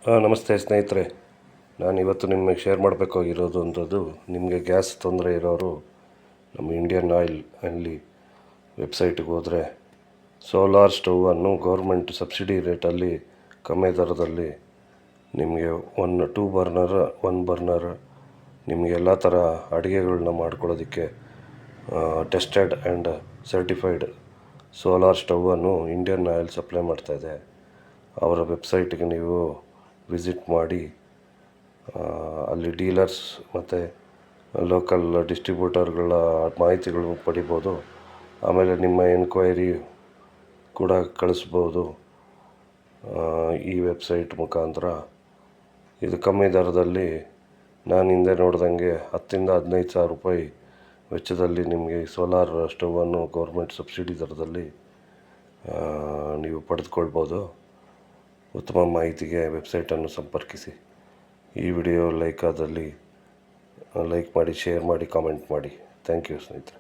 ನಮಸ್ತೆ ಸ್ನೇಹಿತರೆ. ಇವತ್ತು ನಿಮಗೆ ಶೇರ್ ಮಾಡಬೇಕಾಗಿರೋದು ಅಂಥದ್ದು, ನಿಮಗೆ ಗ್ಯಾಸ್ ತೊಂದರೆ ಇರೋರು ನಮ್ಮ ಇಂಡಿಯನ್ ಆಯಿಲ್ ಅಲ್ಲಿ ವೆಬ್ಸೈಟಿಗೆ ಹೋದರೆ ಸೋಲಾರ್ ಸ್ಟವನ್ನು ಗೌರ್ಮೆಂಟ್ ಸಬ್ಸಿಡಿ ರೇಟಲ್ಲಿ ಕಮ್ಮಿ ದರದಲ್ಲಿ ನಿಮಗೆ ಒನ್ ಬರ್ನರ್ ನಿಮಗೆ ಎಲ್ಲ ಥರ ಅಡುಗೆಗಳನ್ನ ಮಾಡ್ಕೊಳ್ಳೋದಕ್ಕೆ ಟೆಸ್ಟೆಡ್ ಆ್ಯಂಡ್ ಸರ್ಟಿಫೈಡ್ ಸೋಲಾರ್ ಸ್ಟವನ್ನು ಇಂಡಿಯನ್ ಆಯಿಲ್ ಸಪ್ಲೈ ಮಾಡ್ತಾಯಿದೆ. ಅವರ ವೆಬ್ಸೈಟ್ಗೆ ನೀವು ವಿಸಿಟ್ ಮಾಡಿ ಅಲ್ಲಿ ಡೀಲರ್ಸ್ ಮತ್ತು ಲೋಕಲ್ ಡಿಸ್ಟ್ರಿಬ್ಯೂಟರ್ಗಳ ಮಾಹಿತಿಗಳು ಪಡಿಬೋದು. ಆಮೇಲೆ ನಿಮ್ಮ ಎನ್ಕ್ವೈರಿ ಕೂಡ ಕಳಿಸ್ಬೋದು ಈ ವೆಬ್ಸೈಟ್ ಮುಖಾಂತರ. ಇದು ಕಮ್ಮಿ ದರದಲ್ಲಿ, ನಾನು ಹಿಂದೆ ನೋಡ್ದಂಗೆ 10,000-15,000 ರೂಪಾಯಿ ವೆಚ್ಚದಲ್ಲಿ ನಿಮಗೆ ಸೋಲಾರ್ ಸ್ಟವನ್ನು ಗೌರ್ಮೆಂಟ್ ಸಬ್ಸಿಡಿ ದರದಲ್ಲಿ ನೀವು ಪಡೆದುಕೊಳ್ಬೋದು. ಉತ್ತಮ ಮಾಹಿತಿಗೆ ವೆಬ್ಸೈಟನ್ನು ಸಂಪರ್ಕಿಸಿ. ಈ ವಿಡಿಯೋ ಲೈಕ್ ಆದಲ್ಲಿ ಲೈಕ್ ಮಾಡಿ, ಶೇರ್ ಮಾಡಿ, ಕಾಮೆಂಟ್ ಮಾಡಿ. ಥ್ಯಾಂಕ್ ಯು ಸ್ನೇಹಿತರೆ.